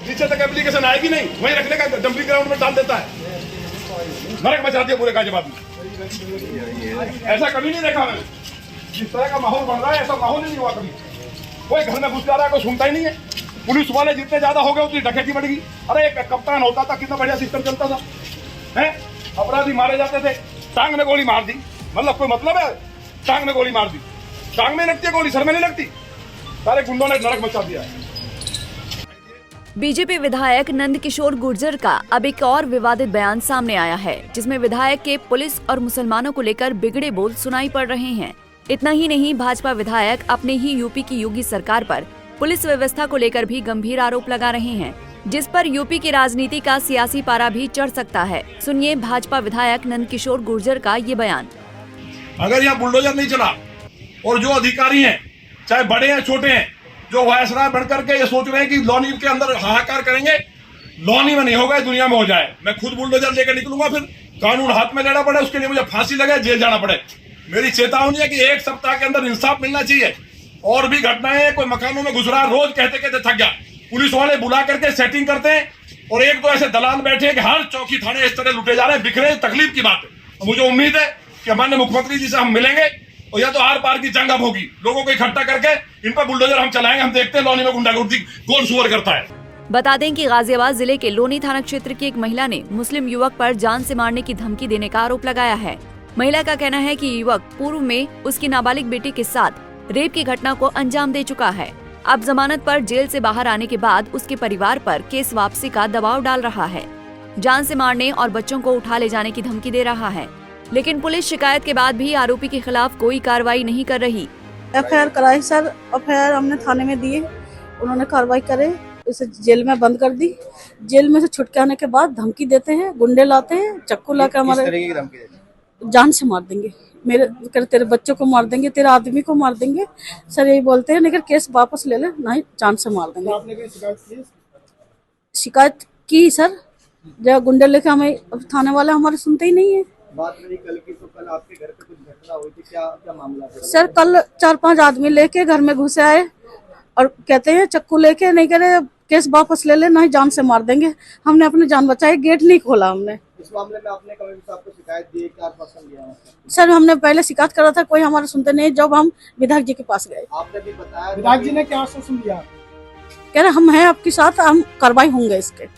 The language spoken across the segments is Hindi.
नीचे तक एप्लीकेशन आएगी नहीं, वहीं रखने का डंपिंग ग्राउंड में डाल देता है, नरक मचा दिया पूरे गाजियाबाद में। ऐसा कभी नहीं देखा मैंने, जिस तरह का माहौल बन रहा है ऐसा माहौल ही नहीं हुआ कभी। कोई घर में घुस जा रहा है, कोई सुनता ही नहीं है। पुलिस वाले जितने ज्यादा हो गए उतनी डकैती बढ़ गई। अरे एक कप्तान होता था, कितना बढ़िया सिस्टम चलता था, हैं? अपराधी मारे जाते थे, टांग में गोली मार दी, मतलब कोई मतलब है? टांग में गोली मार दी, टांग में लगती है गोली, सर में नहीं लगती। सारे गुंडों ने नरक मचा दिया है। बीजेपी विधायक नंदकिशोर गुर्जर का अब एक और विवादित बयान सामने आया है, जिसमें विधायक के पुलिस और मुसलमानों को लेकर बिगड़े बोल सुनाई पड़ रहे हैं। इतना ही नहीं, भाजपा विधायक अपने ही यूपी की योगी सरकार पर पुलिस व्यवस्था को लेकर भी गंभीर आरोप लगा रहे हैं, जिस पर यूपी की राजनीति का सियासी पारा भी चढ़ सकता है। सुनिए भाजपा विधायक नंदकिशोर गुर्जर का ये बयान। अगर यहाँ बुलडोजर नहीं चला और जो अधिकारी हैं, चाहे बड़े हैं छोटे हैं, जो वायसराय बनकर के ये सोच रहे हैं कि लॉनी के अंदर हाहाकार करेंगे, लॉनी में नहीं होगा, दुनिया में हो जाए। मैं खुद बुलडोजर लेकर निकलूंगा, फिर कानून हाथ में लेना पड़े, उसके लिए मुझे फांसी लगे, जेल जाना पड़े। मेरी चेतावनी है कि एक सप्ताह के अंदर इंसाफ मिलना चाहिए। और भी घटनाएं, कोई मकानों में घुस रहा है, रोज कहते कहते थक गया, पुलिस वाले बुला करके सेटिंग करते हैं, और एक तो ऐसे दलाल बैठे हैं कि हर चौकी थाने इस तरह लुटे जा रहे हैं, बिखरे। तकलीफ की बात है। मुझे उम्मीद है कि माननीय मुख्यमंत्री जी से हम मिलेंगे और या तो आर पार की जंग अब होगी, लोगों को इकट्ठा करके इन पर बुलडोजर हम चलाएंगे। हम देखते हैं लॉनी में गुंडागर्दी कौन सुअर करता है। बता दें कि गाजियाबाद जिले के लोनी थाना क्षेत्र की एक महिला ने मुस्लिम युवक पर जान से मारने की धमकी देने का आरोप लगाया है। महिला का कहना है कि युवक पूर्व में उसकी नाबालिग बेटी के साथ रेप की घटना को अंजाम दे चुका है। अब जमानत पर जेल से बाहर आने के बाद उसके परिवार पर केस वापसी का दबाव डाल रहा है, जान से मारने और बच्चों को उठा ले जाने की धमकी दे रहा है। लेकिन पुलिस शिकायत के बाद भी आरोपी के खिलाफ कोई कार्रवाई नहीं कर रही। एफआईआर कराई सर, एफआईआर हमने थाने में दिए, उन्होंने कार्रवाई करे, उसे जेल में बंद कर दी। जेल में से छुट के आने के बाद धमकी देते हैं, गुंडे लाते हैं, चक्कू लाकर हमारे जान से मार देंगे, मेरे तेरे बच्चों को मार देंगे, तेरे आदमी को मार देंगे, सर यही बोलते हैं। लेकिन केस वापस ले ले, नहीं जान से मार देंगे। आपने कोई शिकायत की सर? जब गुंडे लेके हमें थाने वाले हमारे सुनते ही नहीं है। बात रही कल की, तो कल आपके घर पे कुछ घटना हुई थी, क्या मामला था? सर कल 4-5 आदमी लेके घर में घुसे आए और कहते हैं चक्कू लेके, नहीं कह रहे केस वापस ले ले, नहीं जान से मार देंगे। हमने अपनी जान बचाई, गेट नहीं खोला हमने। इस मामले में आपने कमिश्नर साहब को शिकायत दी, क्या आश्वासन दिया? सर हमने पहले शिकायत करा था, कोई हमारा सुनते नहीं। जब हम विधायक जी के पास गए, आपने भी बताया, विधायक जी ने क्या आश्वासन दिया? कह रहे हम हैं आपके साथ, हम कार्रवाई होंगे इसके।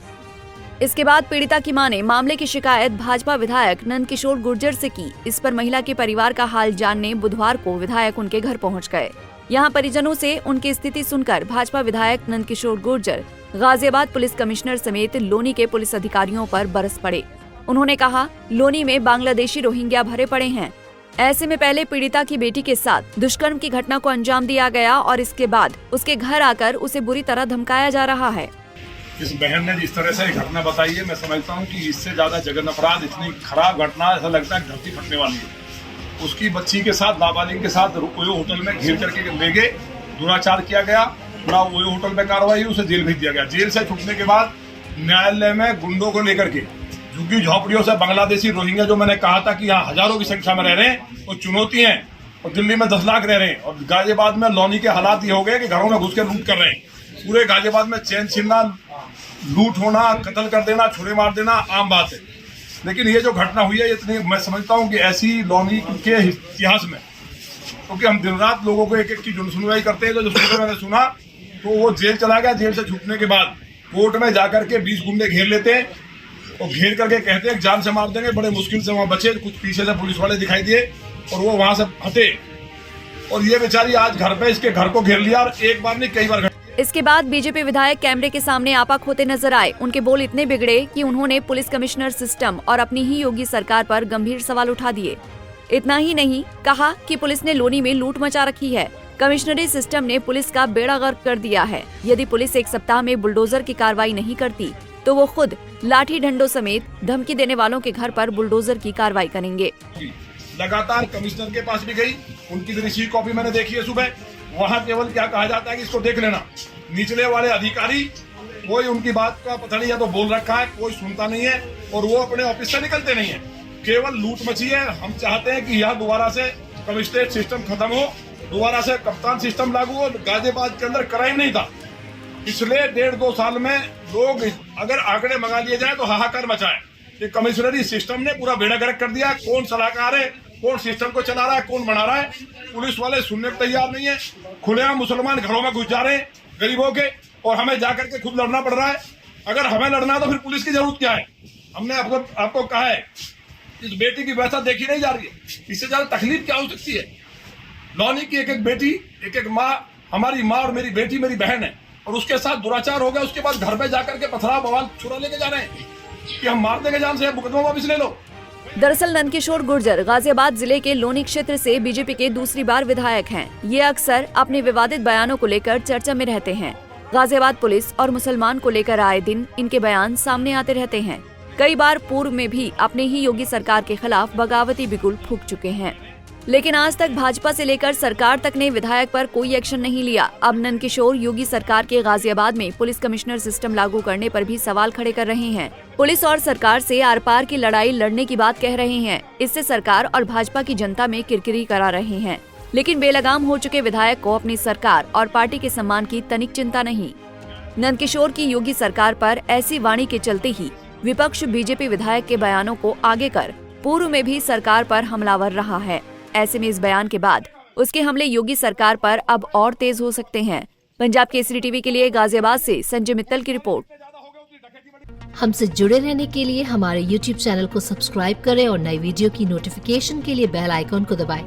इसके बाद पीड़िता की मां ने मामले की शिकायत भाजपा विधायक नंदकिशोर गुर्जर से की। इस पर महिला के परिवार का हाल जानने बुधवार को विधायक उनके घर पहुंच गए। यहां परिजनों से उनकी स्थिति सुनकर भाजपा विधायक नंदकिशोर गुर्जर गाजियाबाद पुलिस कमिश्नर समेत लोनी के पुलिस अधिकारियों पर बरस पड़े। उन्होंने कहा, लोनी में बांग्लादेशी रोहिंग्या भरे पड़े हैं। ऐसे में पहले पीड़िता की बेटी के साथ दुष्कर्म की घटना को अंजाम दिया गया और इसके बाद उसके घर आकर उसे बुरी तरह धमकाया जा रहा है। इस बहन ने जिस तरह से घटना बताई है, मैं समझता हूँ कि इससे ज्यादा जघन्य अपराध, इतनी खराब घटना, ऐसा लगता है धरती फटने वाली है। उसकी बच्ची के साथ, नाबालिग के साथ ओयो होटल में घेर करके ले गए, दुराचार किया गया, पूरा ओयो होटल में कार्रवाई हुई, उसे जेल भेज दिया गया। जेल से छूटने के बाद न्यायालय में गुंडों को लेकर के झुग्गी झोपड़ियों से बांग्लादेशी रोहिंग्या, जो मैंने कहा था कि यहाँ हजारों की संख्या में रह रहे हैं, वो चुनौती है। और दिल्ली में 10 लाख रह रहे हैं, और गाजियाबाद में लॉनी के हालात ये हो गए कि घरों में घुस के लूट कर रहे हैं। पूरे गाजियाबाद में चैन छीनना, लूट होना, कत्ल कर देना, छुरे मार देना आम बात है। लेकिन ये जो घटना हुई है, इतनी मैं समझता हूँ कि ऐसी लॉनी के इतिहास में, क्योंकि हम दिन रात लोगों को एक एक की सुनवाई करते हैं, तो जो सुनते मैंने सुना तो वो जेल चला गया। जेल से छूटने के बाद कोर्ट में जाकर के 20 गुंडे घेर लेते हैं और घेर करके कहते हैं जान से मार देंगे। बड़े मुश्किल से वहाँ बचे, कुछ पीछे से पुलिस वाले दिखाई दिए और वो वहां से हटे, और ये बेचारी आज घर पे इसके घर को घेर लिया, और एक बार नहीं कई बार। इसके बाद बीजेपी विधायक कैमरे के सामने आपा होते नजर आए। उनके बोल इतने बिगड़े कि उन्होंने पुलिस कमिश्नर सिस्टम और अपनी ही योगी सरकार पर गंभीर सवाल उठा दिए। इतना ही नहीं, कहा कि पुलिस ने लोनी में लूट मचा रखी है। कमिश्नरी सिस्टम ने पुलिस का बेड़ा गर्क कर दिया है। यदि पुलिस एक सप्ताह में बुलडोजर की कार्रवाई नहीं करती तो वो खुद लाठी डंडों समेत धमकी देने वालों के घर पर बुलडोजर की कार्रवाई करेंगे। लगातार कमिश्नर के पास भी गई, उनकी रिसीव कॉपी मैंने देखी है सुबह। वहाँ केवल क्या कहा जाता है कि इसको देख लेना। निचले वाले अधिकारी, कोई उनकी बात का पता नहीं, या तो बोल रखा है, कोई सुनता नहीं है, और वो अपने ऑफिस से निकलते नहीं है। केवल लूट मची है। हम चाहते हैं कि यह दोबारा से कमिश्नरेट सिस्टम खत्म हो, दोबारा से कप्तान सिस्टम लागू हो। गाजियाबाद के अंदर क्राइम नहीं था, पिछले 1.5-2 साल में लोग अगर आंकड़े मंगा लिए जाए तो हाहाकार मचाए। ये कमिश्नरी सिस्टम ने पूरा बेड़ा गर्क कर दिया। कौन सलाहकार है, कौन सिस्टम को चला रहा है, कौन बना रहा है, पुलिस वाले सुनने को तैयार नहीं है। खुलेआम मुसलमान घरों में घुस जा रहे हैं गरीबों के, और हमें जाकर के खुद लड़ना पड़ रहा है। अगर हमें लड़ना है तो फिर पुलिस की जरूरत क्या है? हमने आपको कहा है, इस बेटी की व्यथा देखी नहीं जा रही है, इससे ज्यादा तकलीफ क्या हो सकती है? लौनी की एक एक बेटी, एक एक माँ, हमारी माँ और मेरी बेटी मेरी बहन है, और उसके साथ दुराचार हो गया। उसके बाद घर में जाकर के पथराव बवाल छुरा लेके जा रहे हैं कि हम मार देंगे जान से, मुकदमा वापस ले लो। दरअसल नंदकिशोर गुर्जर गाजियाबाद जिले के लोनी क्षेत्र से बीजेपी के दूसरी बार विधायक हैं। ये अक्सर अपने विवादित बयानों को लेकर चर्चा में रहते हैं। गाजियाबाद पुलिस और मुसलमान को लेकर आए दिन इनके बयान सामने आते रहते हैं। कई बार पूर्व में भी अपने ही योगी सरकार के खिलाफ बगावती बिगुल फूंक चुके हैं, लेकिन आज तक भाजपा से लेकर सरकार तक ने विधायक पर कोई एक्शन नहीं लिया। अब नंदकिशोर योगी सरकार के गाजियाबाद में पुलिस कमिश्नर सिस्टम लागू करने पर भी सवाल खड़े कर रहे हैं। पुलिस और सरकार से आर पार की लड़ाई लड़ने की बात कह रहे हैं। इससे सरकार और भाजपा की जनता में किरकिरी करा रहे हैं, लेकिन बेलगाम हो चुके विधायक को अपनी सरकार और पार्टी के सम्मान की तनिक चिंता नहीं। नंदकिशोर की योगी सरकार पर ऐसी वाणी के चलते ही विपक्ष बीजेपी विधायक के बयानों को आगे कर पूर्व में भी सरकार पर हमलावर रहा है। ऐसे में इस बयान के बाद उसके हमले योगी सरकार पर अब और तेज हो सकते हैं। पंजाब केसरी टीवी के लिए गाजियाबाद से संजय मित्तल की रिपोर्ट। हमसे जुड़े रहने के लिए हमारे YouTube चैनल को सब्सक्राइब करें और नई वीडियो की नोटिफिकेशन के लिए बेल आइकॉन को दबाएं